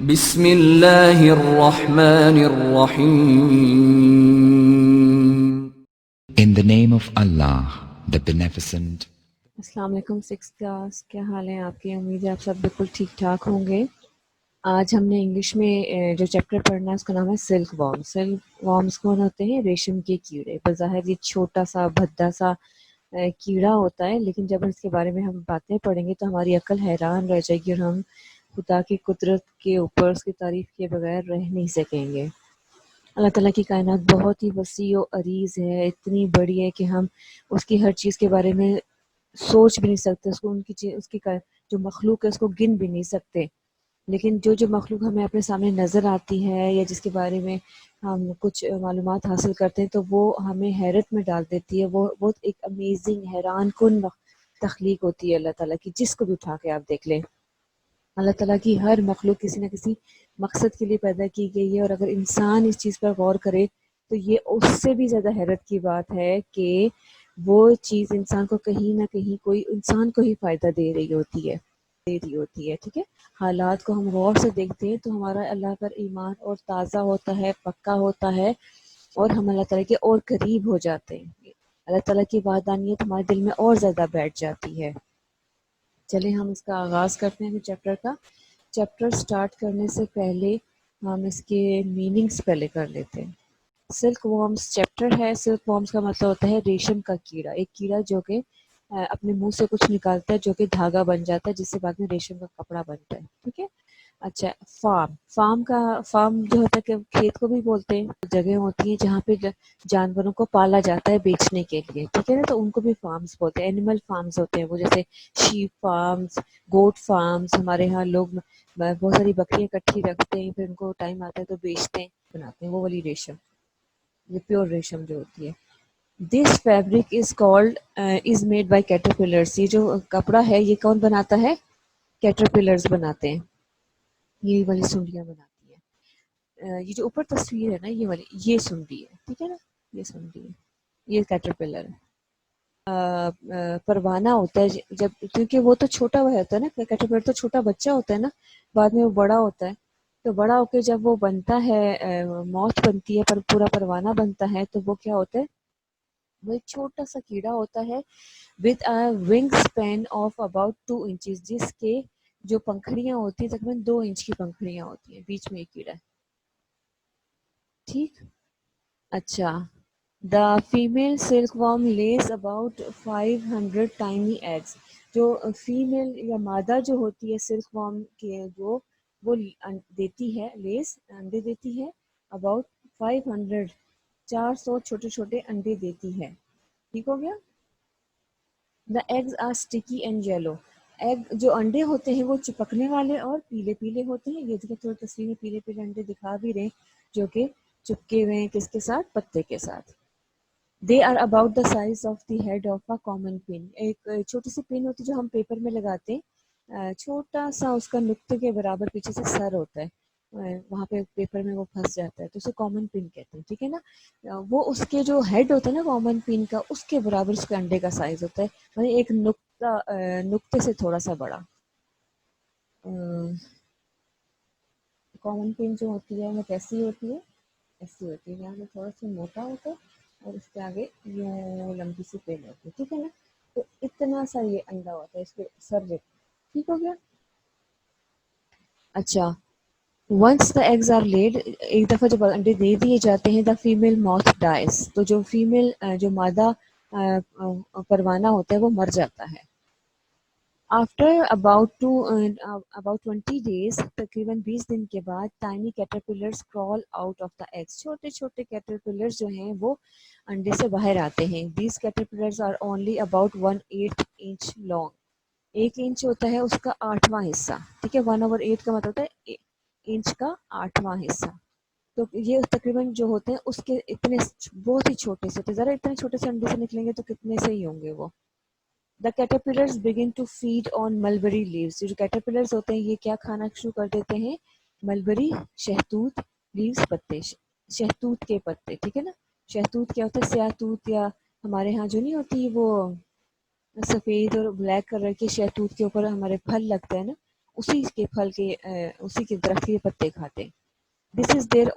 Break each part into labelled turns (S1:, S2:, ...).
S1: بسم اللہ الرحمن الرحیم.
S2: In the name of Allah, the Beneficent.
S3: السلام علیکم سکس کلاس، کیا حال ہے آپ کی؟ امید ہے آپ سب بالکل ٹھیک ٹھاک ہوں گے۔ آج ہم نے انگلش میں جو چیپٹر پڑھنا ہے اس کا نام ہے سلک وارم۔ سلک وارمز کون ہوتے ہیں؟ ریشم کے کیڑے۔ بظاہر یہ چھوٹا سا بھدا سا کیڑا ہوتا ہے، لیکن جب اس کے بارے میں ہم باتیں پڑھیں گے تو ہماری عقل حیران رہ جائے گی اور ہم خدا کی قدرت کے اوپر اس کی تعریف کیے بغیر رہ نہیں سکیں گے۔ اللہ تعالیٰ کی کائنات بہت ہی وسیع و عریض ہے، اتنی بڑی ہے کہ ہم اس کی ہر چیز کے بارے میں سوچ بھی نہیں سکتے، اس کو اس کی جو مخلوق ہے اس کو گن بھی نہیں سکتے۔ لیکن جو مخلوق ہمیں اپنے سامنے نظر آتی ہے یا جس کے بارے میں ہم کچھ معلومات حاصل کرتے ہیں تو وہ ہمیں حیرت میں ڈال دیتی ہے۔ وہ بہت ایک امیزنگ، حیران کن تخلیق ہوتی ہے اللہ تعالیٰ کی، جس کو بھی اٹھا کے آپ دیکھ لیں۔ اللہ تعالیٰ کی ہر مخلوق کسی نہ کسی مقصد کے لیے پیدا کی گئی ہے، اور اگر انسان اس چیز پر غور کرے تو یہ اس سے بھی زیادہ حیرت کی بات ہے کہ وہ چیز انسان کو کہیں نہ کہیں کوئی انسان کو ہی فائدہ دے رہی ہوتی ہے، ٹھیک ہے۔ حالات کو ہم غور سے دیکھتے ہیں تو ہمارا اللہ پر ایمان اور تازہ ہوتا ہے، پکا ہوتا ہے، اور ہم اللہ تعالیٰ کے اور قریب ہو جاتے ہیں۔ اللہ تعالیٰ کی وحدانیت ہمارے دل میں اور زیادہ بیٹھ جاتی ہے۔ چلیں ہم اس کا آغاز کرتے ہیں چیپٹر کا۔ چیپٹر سٹارٹ کرنے سے پہلے ہم اس کے میننگز پہلے کر لیتے ہیں۔ سلک وارمز چیپٹر ہے۔ سلک وارمز کا مطلب ہوتا ہے ریشم کا کیڑا، ایک کیڑا جو کہ اپنے منہ سے کچھ نکالتا ہے جو کہ دھاگا بن جاتا ہے، جس سے بعد میں ریشم کا کپڑا بنتا ہے، ٹھیک ہے۔ اچھا، فارم جو ہوتا ہے کہ کھیت کو بھی بولتے ہیں، جگہ ہوتی ہیں جہاں پہ جانوروں کو پالا جاتا ہے بیچنے کے لیے، ٹھیک ہے نا، تو ان کو بھی فارمز بولتے ہیں۔ اینیمل فارمز ہوتے ہیں وہ، جیسے شیپ فارمز، گوٹ فارمز۔ ہمارے ہاں لوگ بہت ساری بکریاں اکٹھی رکھتے ہیں، پھر ان کو ٹائم آتا ہے تو بیچتے ہیں، بناتے ہیں وہ والی ریشم، یہ پیور ریشم جو ہوتی ہے۔ This fabric is called is made by caterpillars. یہ جو کپڑا ہے یہ کون بناتا ہے؟ کیٹرپلرز بناتے ہیں، یہ والی سنڈیاں بناتی ہیں۔ یہ جو اوپر تصویر ہے نا، یہ والی، یہ سنڈی ہے، ٹھیک ہے نا، یہ سنڈی ہے، یہ کیٹرپلر ہے۔ پروانہ ہوتا ہے جب، کیونکہ وہ تو چھوٹا وہ ہوتا ہے نا، کیٹرپلر تو چھوٹا بچہ ہوتا ہے نا، بعد میں وہ بڑا ہوتا ہے، تو بڑا ہو کے جب وہ بنتا ہے، موتھ بنتی ہے، پر پورا پروانہ بنتا ہے، تو وہ کیا ہوتا ہے؟ وہ ایک چھوٹا سا کیڑا ہوتا ہے with a wingspan of about 2 inches، جس کے جو پنکھڑیاں ہوتی ہیں تقریباً 2 انچ کی پنکھڑیاں ہوتی ہیں، بیچ میں ایک کیڑا ہے، ٹھیک۔ اچھا، the female silkworm lays about 500 tiny eggs. جو فیمیل یا مادہ جو ہوتی ہے سلک وارم کے، جو وہ دیتی ہے، لیز انڈے دیتی ہے، اباؤٹ 500، 400 چھوٹے چھوٹے انڈے دیتی ہے، ٹھیک ہو گیا۔ The eggs are sticky and yellow. Egg جو انڈے ہوتے ہیں وہ چپکنے والے اور پیلے پیلے ہوتے ہیں، یہ دیکھیں تھوڑی تصویر میں پیلے پیلے انڈے دکھا بھی رہے ہیں، جو کہ چپکے ہوئے ہیں کس کے ساتھ؟ پتے کے ساتھ۔ They are about the size of the head of a common pin. ایک چھوٹی سی پن ہوتی ہے جو ہم پیپر میں لگاتے ہیں، چھوٹا سا اس کا نقطے کے برابر پیچھے سے سر ہوتا ہے، وہاں پہ پیپر میں وہ پھنس جاتا ہے، تو اسے کامن پن کہتے ہیں، ٹھیک ہے نا۔ وہ اس کے جو ہیڈ ہوتا ہے نا کامن پن کا، اس کے برابر اس کے انڈے کا سائز ہوتا ہے، یعنی ایک نقطے سے تھوڑا سا بڑا۔ کامن پن جو ہوتی ہے وہ کیسی ہوتی ہے؟ ایسی ہوتی ہے، یہاں پہ تھوڑا سا موٹا ہوتا ہے اور اس کے آگے یوں لمبی سی پین ہوتی ہے، ٹھیک ہے نا۔ تو اتنا سا یہ انڈا ہوتا ہے، اس کے سر جتنا، ٹھیک ہو گیا۔ اچھا، once the eggs are laid, ایک دفعہ جب انڈے دے دیے جاتے ہیں، دا فیمیل موتھ ڈائز، تو جو فیمیل جو مادہ پروانہ ہوتا ہے وہ مر جاتا ہے۔ آفٹر اباؤٹ 20 days، تقریباً 20 دن کے بعد، tiny caterpillars crawl out of the eggs, چھوٹے چھوٹے کیٹرپلرس جو ہیں وہ انڈے سے باہر آتے ہیں۔ These caterpillars are only about 1/8 inch long. 1 inch ہوتا ہے اس کا 8واں حصہ، ٹھیک ہے، 1/8 کا مطلب ہوتا ہے انچ کا 8واں حصہ۔ تو یہ تقریباً جو ہوتے ہیں اس کے اتنے بہت ہی چھوٹے سے ہوتے ہیں، ذرا اتنے چھوٹے سے انڈے سے نکلیں گے تو کتنے سے ہی ہوں گے وہ۔ دا caterpillars begin to feed on mulberry leaves۔ جو caterpillars ہوتے ہیں یہ کیا کھانا شروع کر دیتے ہیں؟ ملبری، شہتوت، لیوز پتے، شہتوت کے پتے، ٹھیک ہے نا۔ شہتوت کیا ہوتا ہے؟ سیاہ توت، یا ہمارے ہاں جو نہیں ہوتی وہ سفید اور بلیک کلر کے شہتوت کے اوپر ہمارے پھل لگتا ہے نا، اسی کے پھل کے اسی کے درخت کے پتے کھاتے ہیں. دس از دیئر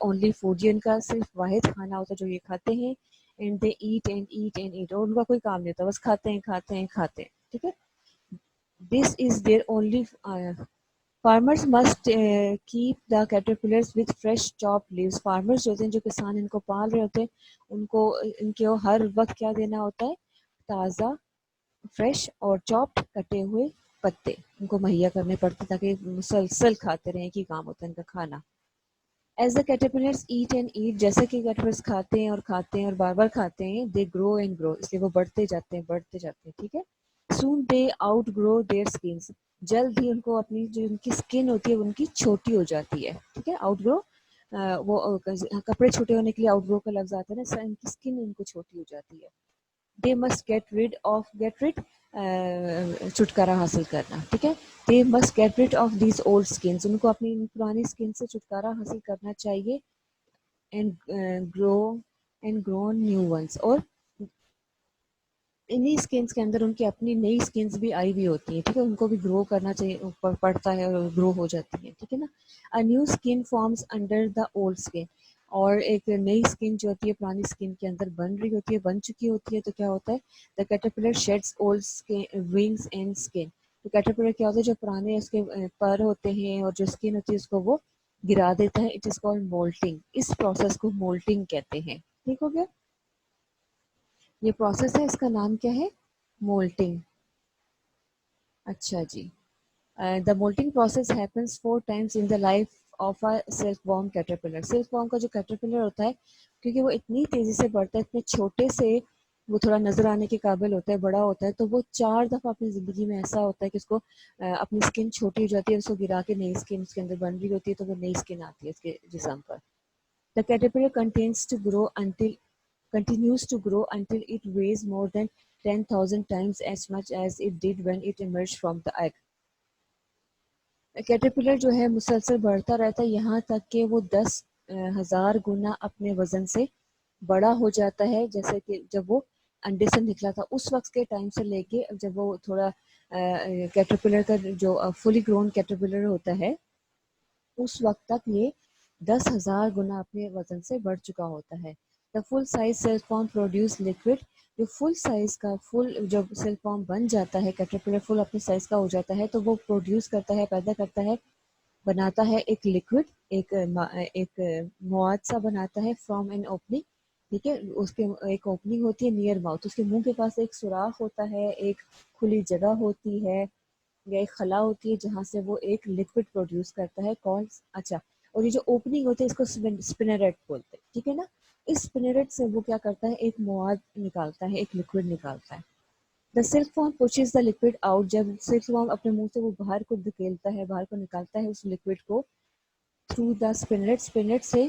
S3: اونلی فوڈ. یہ ان کا صرف واحد کھانا ہوتا ہے جو یہ کھاتے ہیں. And they eat and eat and eat. اور ان کا کوئی کام نہیں ہوتا, بس کھاتے ہیں کھاتے ہیں کھاتے ہیں. ٹھیک ہے. This is their only. Farmers must keep the caterpillars with fresh chopped leaves. Farmers جو ہوتے ہیں, جو کسان ان کو پال رہے ہوتے ہیں, ان کو ان کے ہر وقت کیا دینا ہوتا ہے, تازہ فریش اور چاپ کٹے ہوئے پتے ان کو مہیا کرنے پڑتے تاکہ مسلسل کھاتے رہیں. کہ کام ہوتا ہے ان کا کھانا. As the caterpillars eat and eat. جیسے کہ کیٹرپلرز کھاتے ہیں اور کھاتے ہیں اور بار بار کھاتے ہیں, دے گرو اینڈ گرو. اس لیے وہ بڑھتے جاتے ہیں بڑھتے جاتے ہیں. ٹھیک ہے. سون دے آؤٹ گرو دیئر اسکنس. جلد ہی ان کو اپنی جو ان کی اسکن ہوتی ہے ان کی چھوٹی ہو جاتی ہے. ٹھیک ہے. آؤٹ گرو وہ کپڑے چھوٹے ہونے کے لیے آؤٹ گرو کا لفظ آتا ہے نا, ان کی اسکن ان کو چھوٹی ہو جاتی ہے. دے مسٹ گیٹ ریڈ چھٹکارا حاصل کرنا. ٹھیک ہے. They must get rid of these old skins. ان کو اپنی پرانی اسکن سے چھٹکارا حاصل کرنا چاہیے. And grow new ones. اور انہی اسکنس کے اندر ان کی اپنی نئی اسکنس بھی آئی ہوئی ہوتی ہیں. ٹھیک ہے. ان کو بھی گرو کرنا چاہیے پڑتا ہے اور گرو ہو جاتی ہے. ٹھیک ہے نا. A new skin forms under the old skin. اور ایک نئی اسکن جو ہوتی ہے پرانی اسکن کے اندر بن رہی ہوتی ہے, بن چکی ہوتی ہے. تو کیا ہوتا ہے, the caterpillar sheds old wings and skin. تو کیٹرپلر کیا ہوتا ہے, جو پرانے اس کے پر ہوتے ہیں اور جو اسکن ہوتی ہے اس کو وہ گرا دیتا ہے. It is called moulting. اس پروسیس کو مولٹنگ کہتے ہیں. ٹھیک ہو گیا. یہ پروسیس ہے, اس کا نام کیا ہے, مولٹنگ. اچھا جی. دا مولٹنگ process happens 4 times in the life of a silkworm caterpillar. silkworm کا جو caterpillar ہوتا ہے, کیونکہ وہ اتنی تیزی سے بڑھتا ہے, اتنے چھوٹے سے وہ تھوڑا نظر آنے کے قابل ہوتا ہے, بڑا ہوتا ہے, تو وہ 4 دفعہ اپنی زندگی میں ایسا ہوتا ہے کہ اس کو اپنی اسکن چھوٹی ہو جاتی ہے, اس کو گرا کے نئی اسکن اس کے اندر بن رہی ہوتی ہے, تو وہ نئی اسکن آتی ہے اس کے جسم پر. The caterpillar continues to grow until it weighs more than 10,000 times as much as it did when it emerged from the egg. Caterpillar جو ہے مسلسل بڑھتا رہتا ہے یہاں تک کہ وہ 10,000 گنا اپنے وزن سے بڑا ہو جاتا ہے, جیسے کہ جب وہ انڈے سے نکلا تھا اس وقت کے ٹائم سے لے کے جب وہ تھوڑا کیٹرپلر کا جو فلی گرون کیٹرپلر ہوتا ہے اس وقت تک یہ 10,000 گنا اپنے وزن سے بڑھ چکا ہوتا ہے. The full size silkworm produce liquid. جو فل سائز کا جب سیل فارم بن جاتا ہے, کیٹرپلر فل اپنے سائز کا ہو جاتا ہے, تو وہ پروڈیوس کرتا ہے, پیدا کرتا ہے, بناتا ہے ایک لکوڈ, ایک مواد سا بناتا ہے فرام این اوپننگ. ٹھیک ہے. اس کے ایک اوپننگ ہوتی ہے نیئر ماؤتھ, اس کے منہ کے پاس ایک سوراخ ہوتا ہے, ایک کھلی جگہ ہوتی ہے یا ایک خلا ہوتی ہے جہاں سے وہ ایک لکوڈ پروڈیوس کرتا ہے. کون اچھا, اور یہ جو اوپننگ ہوتی ہے اس کو اسپنیریٹ بولتے ہیں. ٹھیک ہے نا. اس اسپنیریٹ سے وہ کیا کرتا ہے, ایک مواد نکالتا ہے, ایک لکوڈ نکالتا ہے. The silkworm pushes the liquid out. جب سلک فارم اپنے منہ سے وہ باہر کو دھکیلتا ہے, باہر کو نکالتا ہے اس لکوڈ کو تھرو دا اسپنیریٹ. اسپنیریٹ سے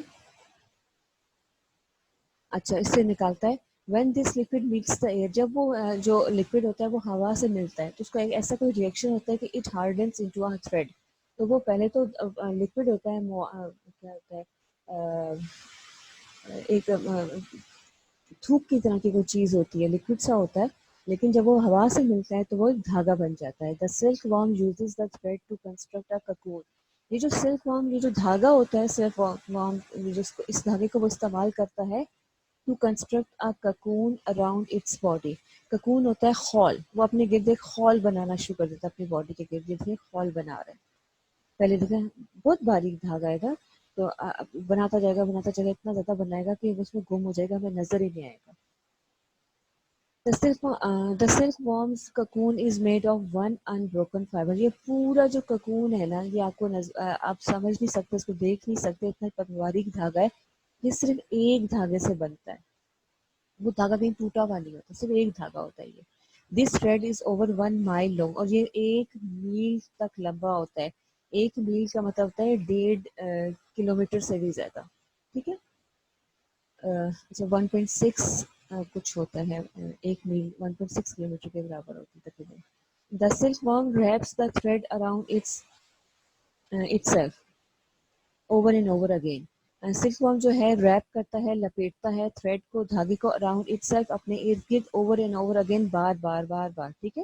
S3: اچھا اس سے نکالتا ہے. When this liquid meets the air. جب وہ جو لکوڈ ہوتا ہے وہ ہوا سے ملتا ہے تو اس کا ایک ایسا کوئی ریئیکشن ہوتا ہے کہ it hardness into a thread. تو وہ پہلے تو لکوڈ ہوتا ہے, کیا ہوتا ہے, ایک تھوک کی طرح کی کوئی چیز ہوتی ہے, لکوڈ سا ہوتا ہے, لیکن جب وہ ہوا سے ملتا ہے تو وہ ایک دھاگا بن جاتا ہے. The silk worm uses the thread to construct a cocoon. یہ جو سلک وارم, یہ جو دھاگا ہوتا ہے سلک وارم, اس دھاگے کو وہ استعمال کرتا ہے to construct a cocoon around its body. Cocoon ہوتا ہے خول, وہ اپنے گرد ایک خول بنانا شروع کر دیتا ہے, اپنی باڈی کے گرد گرد خول بنا رہے ہیں. پہلے دیکھیں بہت باریک دھاگا ہے گا, تو بناتا جائے گا اتنا زیادہ بنائے گا کہ اس میں گم ہو جائے گا, ہمیں نظر ہی نہیں آئے گا. The silkworm's cocoon is made of one unbroken fiber. یہ پورا جو ککون ہے نا, یہ آپ کو آپ سمجھ نہیں سکتے, اس کو دیکھ نہیں سکتے, اتنا باریک دھاگا ہے. یہ صرف ایک دھاگے سے بنتا ہے, وہ دھاگا کہیں ٹوٹا ہوا نہیں ہوتا, صرف ایک دھاگا ہوتا ہے. یہ this thread is over 1 mile long. اور یہ 1 میل تک لمبا ہوتا ہے. 1 میل کا مطلب ہوتا ہے 1.5 کلومیٹر سے بھی زیادہ. ٹھیک ہے. 1.6 کچھ ہوتا ہے, 1 میل 1.6 کلومیٹر کے برابر ہوتی ہے تقریباً. The silk worm wraps the thread around itself over and over again. Silk worm جو ہے ریپ کرتا ہے, لپیٹتا ہے تھریڈ کو, دھاگے کو, اراؤنڈ اٹ سیلف, اپنے ارد گرد, اوور اینڈ اوور اگین, بار بار بار بار. ٹھیک ہے.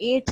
S3: 8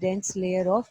S3: dense layer of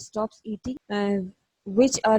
S3: Stops eating. Which are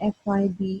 S3: FIBRE.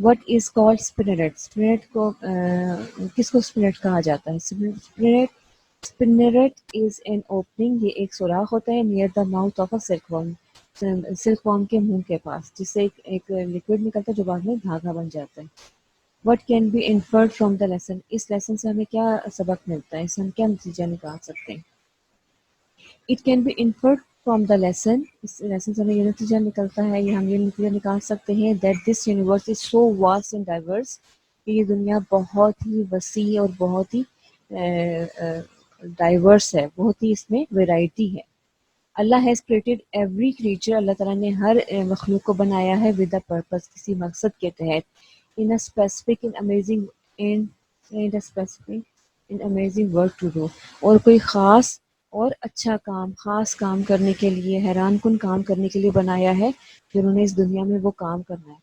S3: What is called spinneret. Spinneret کو کس کو اسپنرٹ کہا جاتا ہے؟ اسپنرٹ از این اوپننگ، یہ ایک سوراخ ہوتا ہے near the mouth of a silk worm, silk worm کے منہ کے پاس، جس سے ایک لکوڈ نکلتا ہے جو بعد میں دھاگا بن جاتا ہے. What can be inferred from the lesson, اس لیسن سے ہمیں کیا سبق ملتا ہے، اس سے ہم کیا نتیجہ نکال سکتے ہیں؟ It can be inferred from the lesson, اس لیسن سے ہمیں یہ نتیجہ نکلتا ہے، یہ ہم یہ نتیجہ نکال سکتے ہیں that this universe is so vast and diverse, کہ یہ دنیا بہت ہی وسیع اور بہت ہی ڈائیورس ہے، بہت ہی اس میں ویرائٹی ہے. اللہ ہیز کریٹڈ ایوری کریچر، اللہ تعالیٰ نے ہر مخلوق کو بنایا ہے ود اے پرپز، کسی مقصد کے تحت، in a specific in amazing in amazing work to do, اور کوئی خاص اور اچھا کام، خاص کام کرنے کے لیے، حیران کن کام کرنے کے لیے بنایا ہے کہ انہوں نے اس دنیا میں وہ کام کرنا ہے.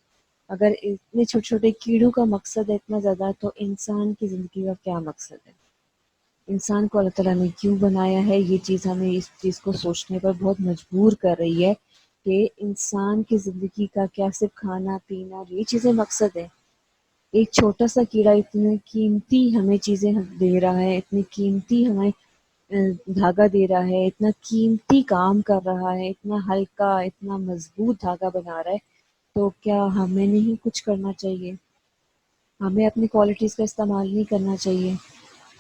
S3: اگر اتنے چھوٹے چھوٹے کیڑوں کا مقصد ہے اتنا زیادہ، تو انسان کی زندگی کا کیا مقصد ہے؟ انسان کو اللہ تعالیٰ نے کیوں بنایا ہے؟ یہ چیز ہمیں اس چیز کو سوچنے پر بہت مجبور کر رہی ہے کہ انسان کی زندگی کا کیا صرف کھانا پینا یہ چیزیں مقصد ہے؟ ایک چھوٹا سا کیڑا اتنی قیمتی ہمیں چیزیں دے رہا ہے، اتنی قیمتی ہمیں دھاگا دے رہا ہے، اتنا قیمتی کام کر رہا ہے، اتنا ہلکا اتنا مضبوط دھاگا بنا رہا ہے، تو کیا ہمیں نہیں کچھ کرنا چاہیے؟ ہمیں اپنی کوالٹیز کا استعمال نہیں کرنا چاہیے؟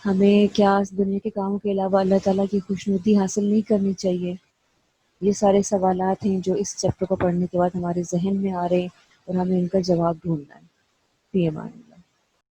S3: ہمیں کیا اس دنیا کے کاموں کے علاوہ اللہ تعالیٰ کی خوشنودی حاصل نہیں کرنی چاہیے؟ یہ سارے سوالات ہیں جو اس چیپٹر کو پڑھنے کے بعد ہمارے ذہن میں آ رہے ہیں، اور ہمیں ان کا جواب ڈھونڈنا ہے. فی امان اللہ.